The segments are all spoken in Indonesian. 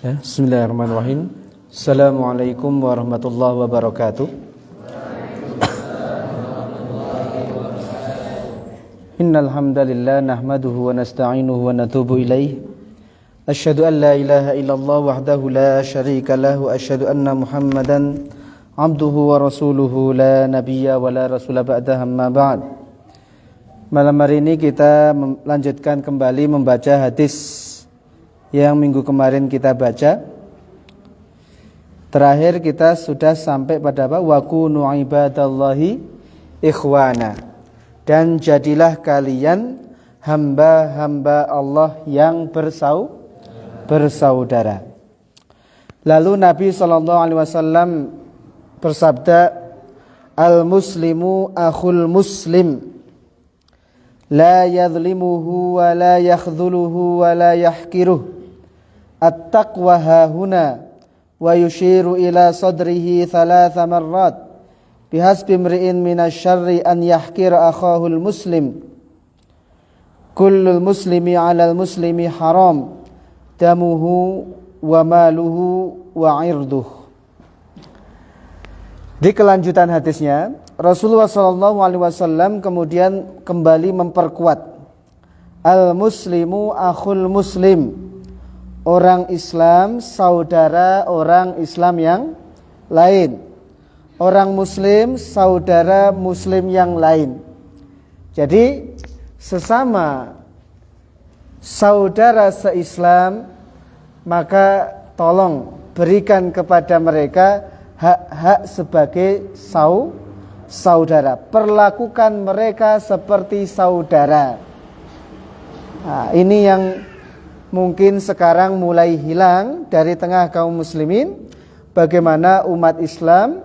Bismillahirrahmanirrahim. Assalamualaikum warahmatullahi wabarakatuh. Innal hamdalillah nahmaduhu wa nasta'inuhu wa natubu ilaih. Asyhadu an la ilaha illallah wahdahu la syarika lahu wa asyhadu anna Muhammadan abduhu wa rasuluhu la nabiyya wa la rasula ba'dahu amma ba'd. Malam hari ini kita melanjutkan kembali membaca hadis yang minggu kemarin kita baca. Terakhir kita sudah sampai pada apa? Wa kunu ibadallahi ikhwana. Dan jadilah kalian hamba-hamba Allah yang bersaudara. Lalu Nabi SAW bersabda, Al-muslimu akhul muslim, la yadhlimuhu wa la yakhdhuluhu wa la yahkiruh. At-taqwa hahuna, wa yushiru ila sadrihi thalatha marrat, bihasbi imri'in minasyarri an yahkira akhahul muslim. Kullul muslimi 'alal muslimi haram, damuhu wa maluhu wa 'irduh. Di kelanjutan hadisnya, Rasulullah SAW kemudian kembali memperkuat, Al-muslimu akhul muslim, orang Islam saudara orang Islam yang lain. Orang Muslim saudara Muslim yang lain. Jadi sesama saudara se-Islam, maka tolong berikan kepada mereka hak-hak sebagai saudara. Perlakukan mereka seperti saudara. Nah, ini yang mungkin sekarang mulai hilang dari tengah kaum muslimin. Bagaimana umat Islam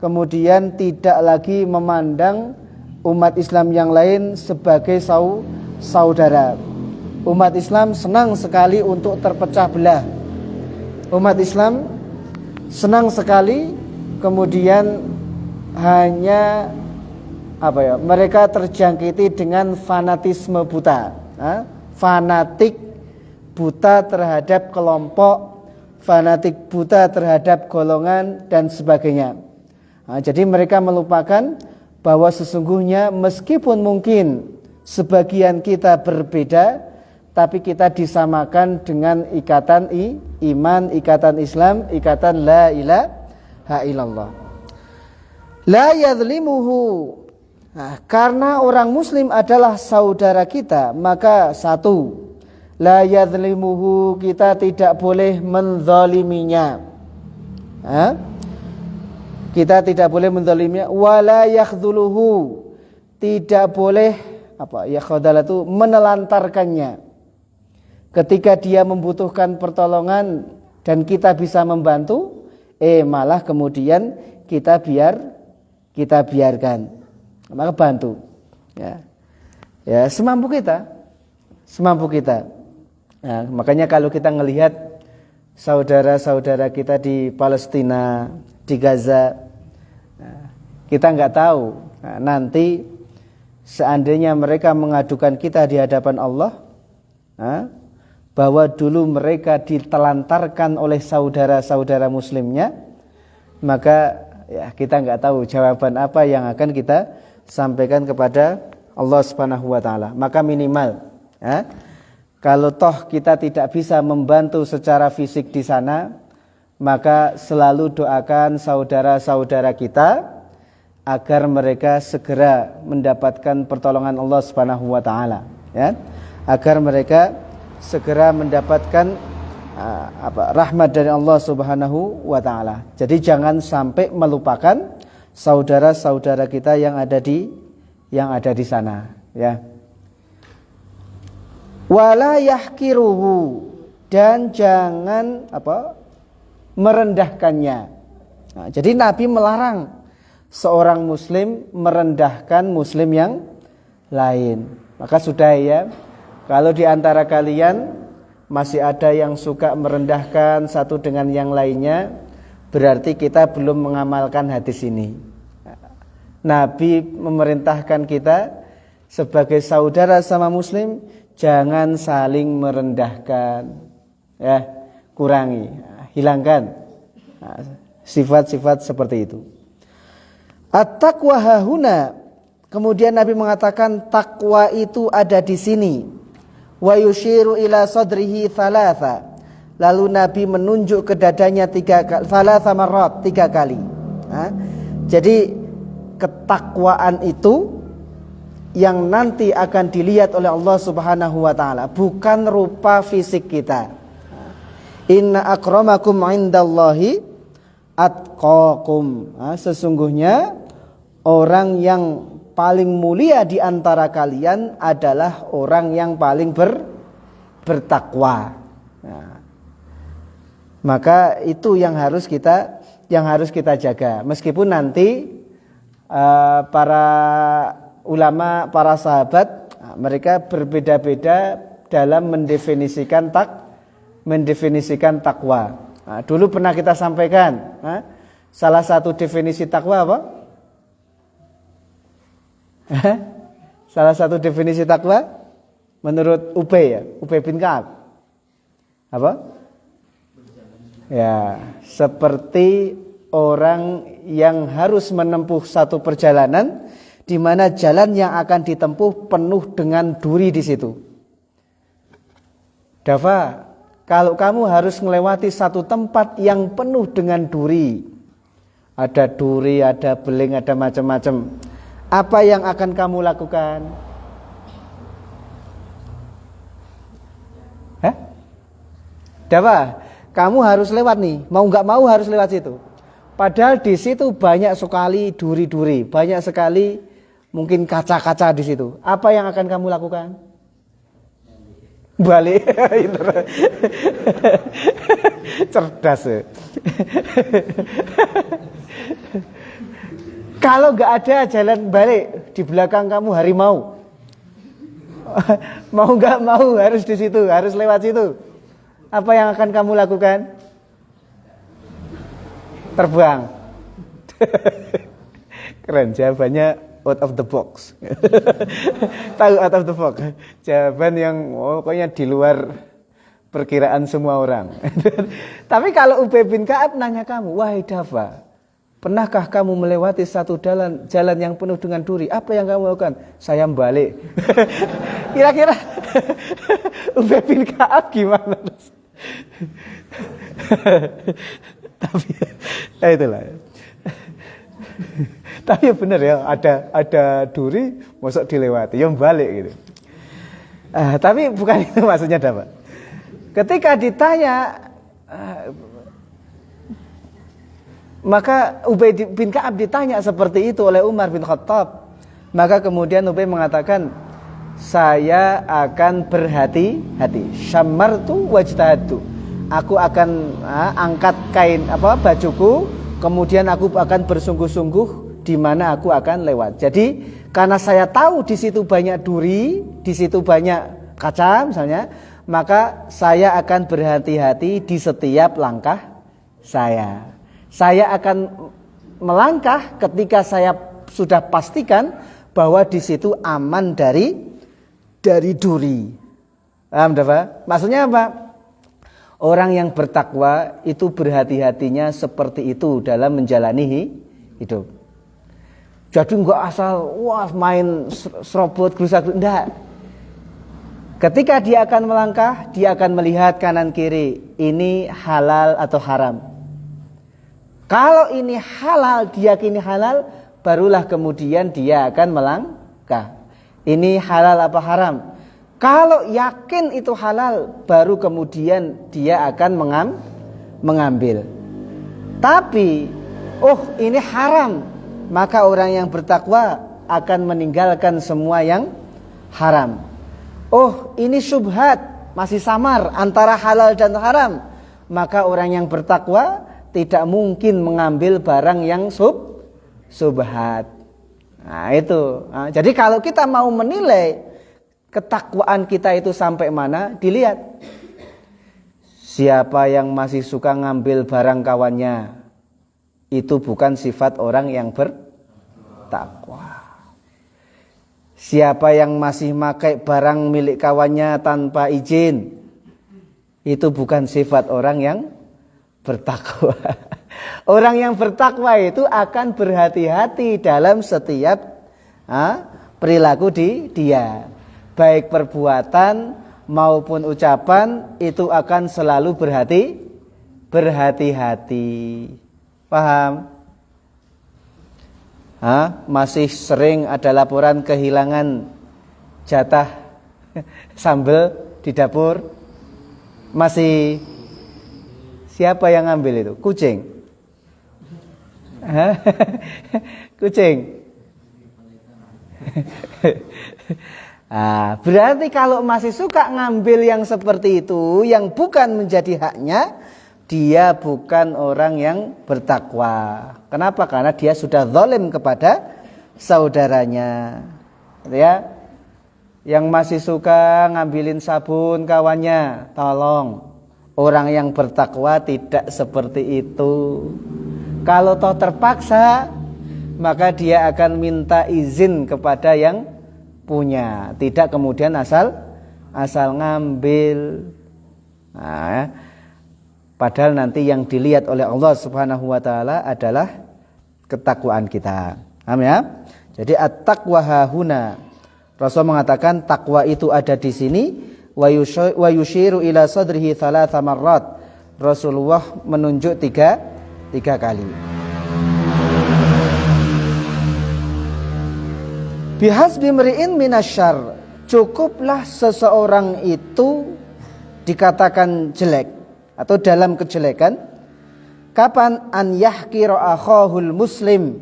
kemudian tidak lagi memandang umat Islam yang lain sebagai saudara. Umat Islam senang sekali untuk terpecah belah. Umat Islam senang sekali kemudian hanya mereka terjangkiti dengan fanatisme buta. Fanatik buta terhadap kelompok, fanatik buta terhadap golongan dan sebagainya. Jadi mereka melupakan bahwa sesungguhnya meskipun mungkin sebagian kita berbeda, tapi kita disamakan dengan ikatan iman, ikatan Islam, ikatan la ilaha illallah. La yadhlimuhu. Karena orang muslim adalah saudara kita, maka satu, la yadhlimuhu, kita tidak boleh menzaliminya. Kita tidak boleh menzaliminya. Wala yakhdhuluhu, tidak boleh yakhdhalatu, menelantarkannya. Ketika dia membutuhkan pertolongan dan kita bisa membantu, malah kemudian kita biarkan. Maka bantu. Ya, semampu kita. Nah, makanya kalau kita melihat saudara-saudara kita di Palestina, di Gaza, kita nggak tahu nanti seandainya mereka mengadukan kita di hadapan Allah, bahwa dulu mereka ditelantarkan oleh saudara-saudara muslimnya, maka ya kita nggak tahu jawaban apa yang akan kita sampaikan kepada Allah Subhanahu wa taala. Maka minimal kalau toh kita tidak bisa membantu secara fisik di sana, maka selalu doakan saudara-saudara kita agar mereka segera mendapatkan pertolongan Allah Subhanahu wa taala, agar mereka segera mendapatkan rahmat dari Allah Subhanahu wa taala. Jadi jangan sampai melupakan saudara-saudara kita yang ada di sana, ya. Wala yahkiruhu, dan jangan merendahkannya. Jadi Nabi melarang seorang muslim merendahkan muslim yang lain. Maka sudah ya, kalau di antara kalian masih ada yang suka merendahkan satu dengan yang lainnya, berarti kita belum mengamalkan hadis ini. Nabi memerintahkan kita sebagai saudara sama muslim, jangan saling merendahkan. Ya, kurangi, hilangkan sifat-sifat seperti itu. At-taqwa hahuna, kemudian Nabi mengatakan takwa itu ada di sini. Wa yushiru ila sadrihi thalatha, lalu Nabi menunjuk ke dadanya thalatha marrat, 3 kali. Jadi ketakwaan itu yang nanti akan dilihat oleh Allah Subhanahu wa taala, bukan rupa fisik kita. Inna akramakum indallahi atqakum. Sesungguhnya orang yang paling mulia di antara kalian adalah orang yang paling bertakwa. Maka itu yang harus kita jaga. Meskipun nanti para ulama, para sahabat, mereka berbeda-beda dalam mendefinisikan takwa. Dulu pernah kita sampaikan, salah satu definisi takwa apa? Salah satu definisi takwa menurut Ubay bin Ka'ab apa? Ya, seperti orang yang harus menempuh satu perjalanan di mana jalan yang akan ditempuh penuh dengan duri di situ. Dafa, kalau kamu harus melewati satu tempat yang penuh dengan duri, ada duri, ada beling, ada macam-macam, apa yang akan kamu lakukan? Dafa, kamu harus lewat nih, mau nggak mau harus lewat situ. Padahal di situ banyak sekali duri-duri, banyak sekali mungkin kaca-kaca di situ. Apa yang akan kamu lakukan? Balik. Cerdas. Kalau nggak ada jalan balik, di belakang kamu harimau. Mau nggak mau harus di situ, harus lewat situ. Apa yang akan kamu lakukan? Terbang. Keren, jawabannya out of the box. Tahu out of the box? Jawaban yang pokoknya di luar perkiraan semua orang. Tapi kalau Ubay bin Ka'ab nanya kamu, wahai Dafa, pernahkah kamu melewati satu jalan yang penuh dengan duri? Apa yang kamu lakukan? Saya balik. Kira-kira Ubay bin Ka'ab gimana? Tapi itulah. Tapi ya benar ya, ada duri, masuk dilewati, yang balik gitu. Tapi bukan itu maksudnya, Pak. Ketika ditanya, maka Ubay bin Ka'ab ditanya seperti itu oleh Umar bin Khattab. Maka kemudian Ubay mengatakan, saya akan berhati-hati. Syammartu wajtahadtu. Aku akan angkat kain bajuku, kemudian aku akan bersungguh-sungguh di mana aku akan lewat. Jadi karena saya tahu di situ banyak duri, di situ banyak kaca misalnya, maka saya akan berhati-hati di setiap langkah saya. Saya akan melangkah ketika saya sudah pastikan bahwa di situ aman dari duri. Paham, Pak? Maksudnya apa? Orang yang bertakwa itu berhati-hatinya seperti itu dalam menjalani hidup. Jadi enggak asal main serobot gerusak, enggak. Ketika dia akan melangkah, dia akan melihat kanan kiri, ini halal atau haram. Kalau ini halal, diyakini halal, barulah kemudian dia akan melangkah. Ini halal apa haram? Kalau yakin itu halal, baru kemudian dia akan mengambil. Tapi, ini haram, maka orang yang bertakwa akan meninggalkan semua yang haram. Ini syubhat, masih samar antara halal dan haram, maka orang yang bertakwa tidak mungkin mengambil barang yang syubhat. Nah itu. Jadi kalau kita mau menilai ketakwaan kita itu sampai mana, dilihat siapa yang masih suka ngambil barang kawannya, itu bukan sifat orang yang bertakwa. Siapa yang masih pakai barang milik kawannya tanpa izin, Itu bukan sifat orang yang bertakwa. Orang yang bertakwa itu akan berhati-hati dalam setiap perilaku dia. Baik perbuatan maupun ucapan itu akan selalu berhati-hati. Paham? Masih sering ada laporan kehilangan jatah sambal di dapur. Masih siapa yang ngambil itu? Kucing. Kucing. Berarti kalau masih suka ngambil yang seperti itu, yang bukan menjadi haknya, dia bukan orang yang bertakwa. Kenapa? Karena dia sudah zalim kepada saudaranya. Ya. Yang masih suka ngambilin sabun kawannya, tolong. Orang yang bertakwa tidak seperti itu. Kalau toh terpaksa, maka dia akan minta izin kepada yang punya. Tidak kemudian asal ngambil. Padahal nanti yang dilihat oleh Allah Subhanahu wa taala adalah ketakwaan kita. Paham ya? Jadi at-taqwa hahuna. Rasul mengatakan takwa itu ada di sini, wa yushiru ila sadrihi thalatha marrat. Rasulullah menunjuk tiga kali. Bihasbi mri'in minasyarr. Cukuplah seseorang itu dikatakan jelek atau dalam kejelekan. Kapan an yahqira akhahul muslim,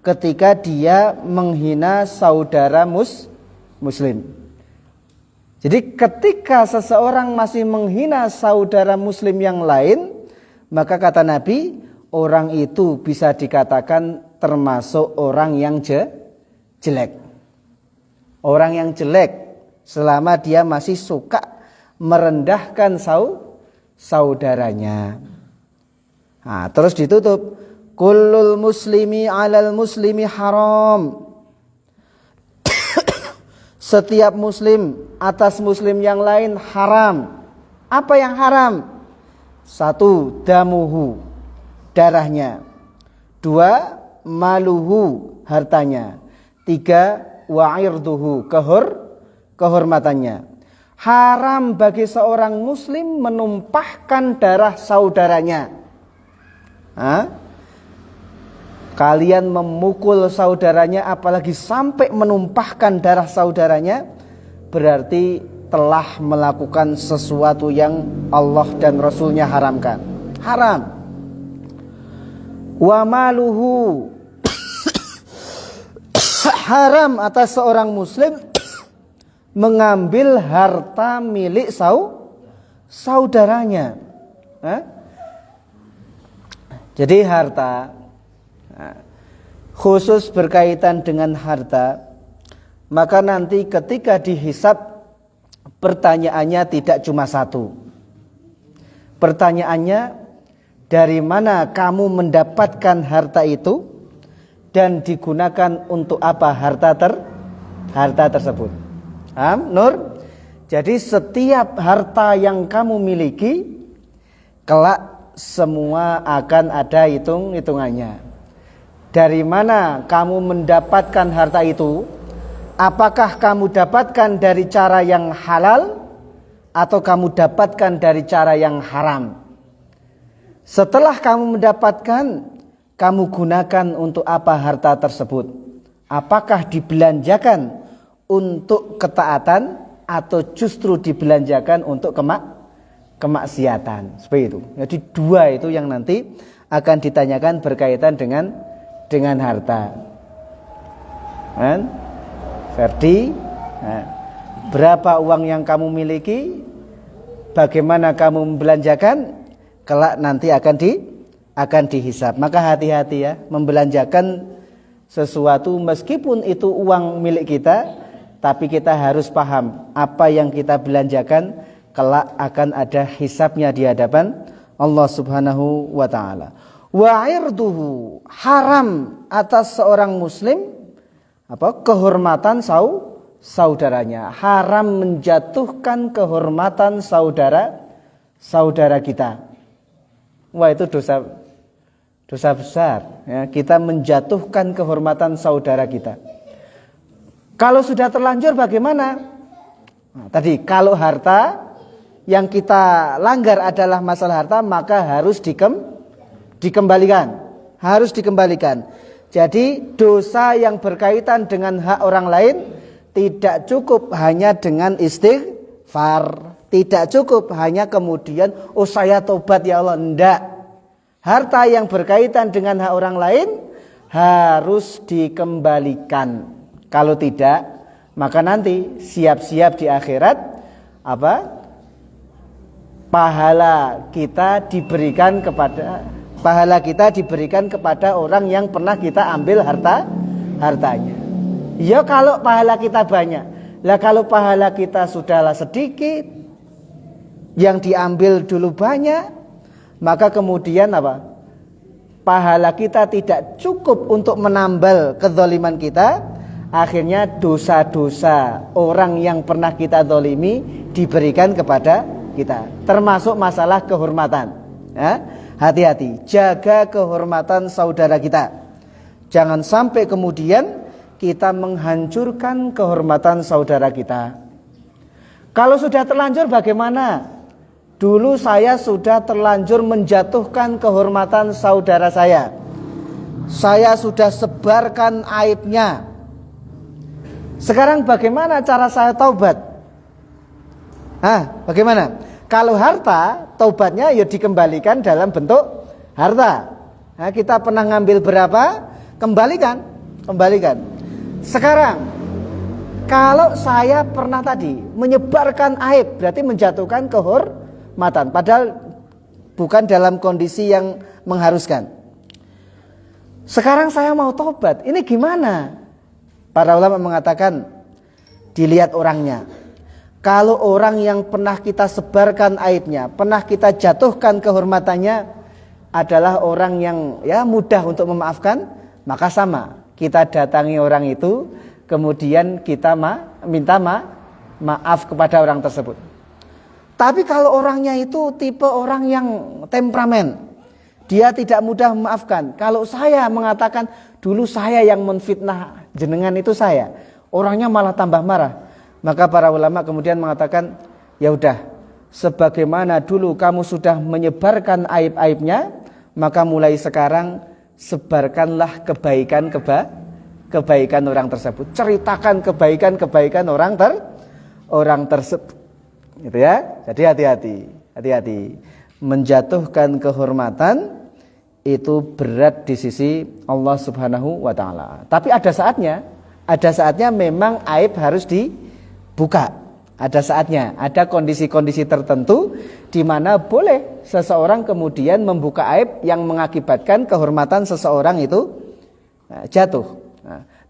ketika dia menghina saudara muslim. Jadi ketika seseorang masih menghina saudara muslim yang lain, maka kata Nabi, orang itu bisa dikatakan termasuk orang yang jelek. Orang yang jelek selama dia masih suka merendahkan saudaranya. Terus ditutup, kullul muslimi 'alal muslimi haram. Setiap muslim atas muslim yang lain haram. Apa yang haram? 1, damuhu, darahnya. 2, maluhu, hartanya. 3, wa'irduhu, kehormatannya. Haram bagi seorang muslim menumpahkan darah saudaranya. Kalian memukul saudaranya, apalagi sampai menumpahkan darah saudaranya, berarti telah melakukan sesuatu yang Allah dan Rasulnya haramkan. Haram. Wa maluhu, haram atas seorang muslim mengambil harta milik saudaranya. Jadi harta, khusus berkaitan dengan harta, maka nanti ketika dihisab, pertanyaannya tidak cuma satu. Pertanyaannya, dari mana kamu mendapatkan harta itu dan digunakan untuk apa harta tersebut? Nur? Jadi setiap harta yang kamu miliki, kelak semua akan ada hitungannya. Dari mana kamu mendapatkan harta itu? Apakah kamu dapatkan dari cara yang halal atau kamu dapatkan dari cara yang haram? Setelah kamu mendapatkan, kamu gunakan untuk apa harta tersebut? Apakah dibelanjakan untuk ketaatan atau justru dibelanjakan untuk kemaksiatan? Seperti itu. Jadi dua itu yang nanti akan ditanyakan berkaitan dengan harta. Ferdi, berapa uang yang kamu miliki? Bagaimana kamu membelanjakan? Kelak nanti akan dihisab. Maka hati-hati ya, membelanjakan sesuatu meskipun itu uang milik kita, tapi kita harus paham apa yang kita belanjakan kelak akan ada hisabnya di hadapan Allah Subhanahu wa taala. Wa 'irduhu, haram atas seorang muslim kehormatan saudaranya. Haram menjatuhkan kehormatan saudara kita. Wah, itu dosa besar ya, kita menjatuhkan kehormatan saudara kita. Kalau sudah terlanjur bagaimana? Nah, tadi kalau harta yang kita langgar adalah masalah harta, maka harus dikembalikan. Harus dikembalikan. Jadi dosa yang berkaitan dengan hak orang lain tidak cukup hanya dengan istighfar. Tidak cukup hanya kemudian, oh saya tobat ya Allah. Enggak. Harta yang berkaitan dengan hak orang lain harus dikembalikan. Kalau tidak, maka nanti siap-siap di akhirat pahala kita diberikan kepada orang yang pernah kita ambil hartanya. Ya kalau pahala kita banyak. Lah kalau pahala kita sudahlah sedikit, yang diambil dulu banyak, maka kemudian pahala kita tidak cukup untuk menambal kezaliman kita. Akhirnya dosa-dosa orang yang pernah kita zalimi diberikan kepada kita, termasuk masalah kehormatan ya. Hati-hati, jaga kehormatan saudara kita. Jangan sampai kemudian kita menghancurkan kehormatan saudara kita. Kalau sudah terlanjur bagaimana? Dulu saya sudah terlanjur menjatuhkan kehormatan saudara saya. Saya sudah sebarkan aibnya. Sekarang bagaimana cara saya taubat? Bagaimana? Kalau harta, taubatnya ya dikembalikan dalam bentuk harta. Kita pernah ngambil berapa? Kembalikan. Sekarang, kalau saya pernah tadi menyebarkan aib, berarti menjatuhkan kehormatan. Padahal bukan dalam kondisi yang mengharuskan. Sekarang saya mau taubat. Ini gimana? Para ulama mengatakan dilihat orangnya. Kalau orang yang pernah kita sebarkan aibnya, pernah kita jatuhkan kehormatannya adalah orang yang mudah untuk memaafkan, maka sama. Kita datangi orang itu, kemudian kita minta maaf kepada orang tersebut. Tapi kalau orangnya itu tipe orang yang temperamen, dia tidak mudah memaafkan. Kalau saya mengatakan dulu saya yang menfitnah jenengan itu saya, orangnya malah tambah marah. Maka para ulama kemudian mengatakan, ya udah, sebagaimana dulu kamu sudah menyebarkan aib-aibnya, maka mulai sekarang sebarkanlah kebaikan orang tersebut. Ceritakan kebaikan orang tersebut. Gitu ya. Jadi hati-hati. Menjatuhkan kehormatan itu berat di sisi Allah Subhanahu wa taala. Tapi ada saatnya memang aib harus dibuka. Ada saatnya, ada kondisi-kondisi tertentu di mana boleh seseorang kemudian membuka aib yang mengakibatkan kehormatan seseorang itu jatuh.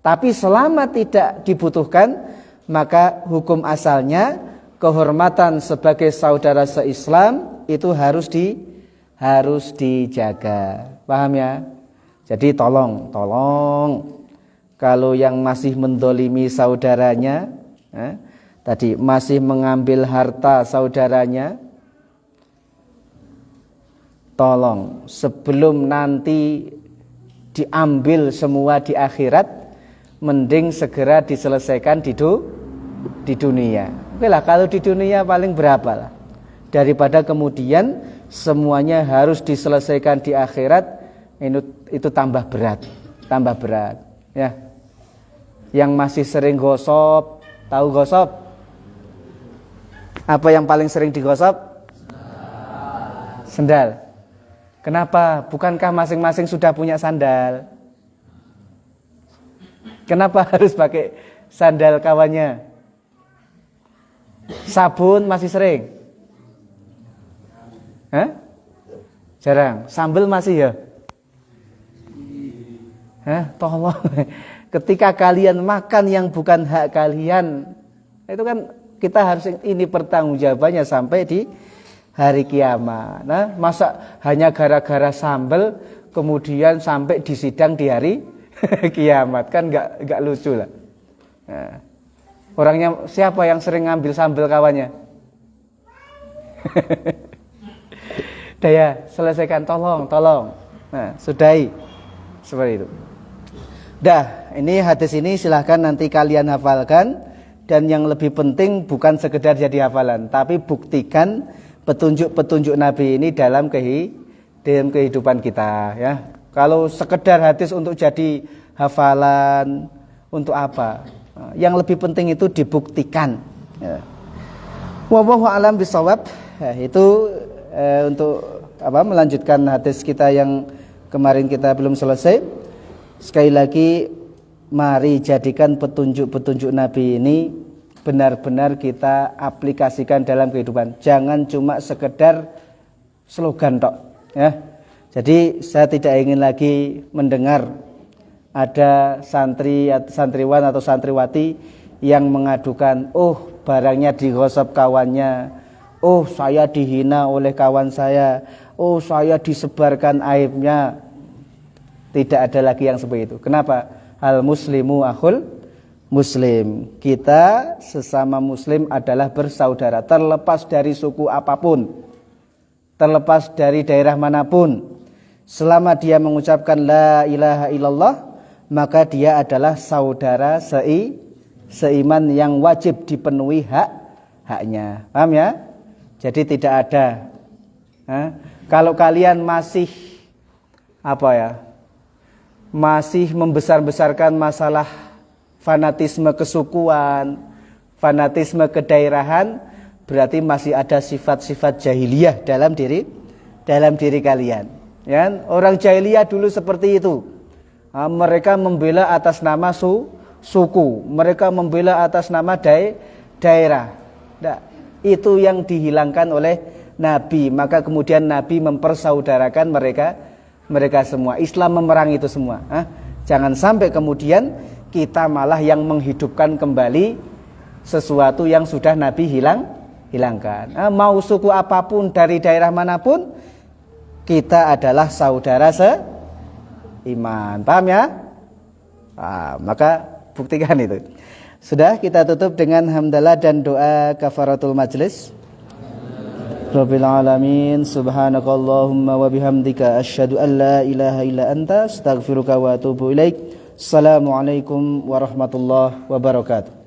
Tapi selama tidak dibutuhkan, maka hukum asalnya kehormatan sebagai saudara se-Islam itu harus dijaga. Paham ya? Jadi tolong kalau yang masih mendolimi saudaranya, tadi masih mengambil harta saudaranya, tolong sebelum nanti diambil semua di akhirat, mending segera diselesaikan di dunia. Oke lah, kalau di dunia paling berapa lah, daripada kemudian semuanya harus diselesaikan di akhirat, itu tambah berat ya. Yang masih sering gosop, tahu gosop? Apa yang paling sering digosop? Sendal. Kenapa? Bukankah masing-masing sudah punya sandal? Kenapa harus pakai sandal kawannya? Sabun masih sering? Jarang. Sambel masih ya? Tolong. Ketika kalian makan yang bukan hak kalian, itu kan kita harus ini pertanggungjawabannya sampai di hari kiamat. Nah, masa hanya gara-gara sambel kemudian sampai disidang di hari kiamat, kan enggak lucu lah. Nah, orangnya siapa yang sering ngambil sambel kawannya? Daya, selesaikan, tolong. Nah, sudahi. Seperti itu. Dah, ini hadis ini silahkan nanti kalian hafalkan. Dan yang lebih penting bukan sekedar jadi hafalan, tapi buktikan petunjuk-petunjuk Nabi ini dalam kehidupan kita, ya. Kalau sekedar hadis untuk jadi hafalan, untuk apa? Yang lebih penting itu dibuktikan. Ya. Wallahu a'lam bishawab. Ya, itu untuk melanjutkan hadis kita yang kemarin kita belum selesai. Sekali lagi, mari jadikan petunjuk-petunjuk Nabi ini benar-benar kita aplikasikan dalam kehidupan. Jangan cuma sekedar slogan tok, ya. Jadi saya tidak ingin lagi mendengar ada santriwan atau santriwati yang mengadukan, oh barangnya digosok kawannya, oh saya dihina oleh kawan saya, oh saya disebarkan aibnya. Tidak ada lagi yang seperti itu. Kenapa? Al muslimu akhul muslim. Kita sesama muslim adalah bersaudara, terlepas dari suku apapun, terlepas dari daerah manapun. Selama dia mengucapkan la ilaha illallah, maka dia adalah saudara seiman yang wajib dipenuhi haknya. Paham ya? Jadi tidak ada. Kalau kalian masih masih membesar-besarkan masalah fanatisme kesukuan, fanatisme kedaerahan, berarti masih ada sifat-sifat jahiliyah dalam diri kalian. Ya, orang jahiliyah dulu seperti itu. Mereka membela atas nama suku, mereka membela atas nama daerah. Nah, itu yang dihilangkan oleh Nabi. Maka kemudian Nabi mempersaudarakan mereka semua. Islam memerangi itu semua. Jangan sampai kemudian kita malah yang menghidupkan kembali sesuatu yang sudah Nabi hilangkan. Mau suku apapun dari daerah manapun, kita adalah saudara seiman. Paham ya? Maka buktikan itu. Sudah, kita tutup dengan hamdalah dan doa kafaratul majlis. Rabbil alamin, subhanakallahumma wa bihamdika asyhadu an la ilaha illa anta astaghfiruka wa atubu ilaik. Assalamualaikum warahmatullahi wabarakatuh.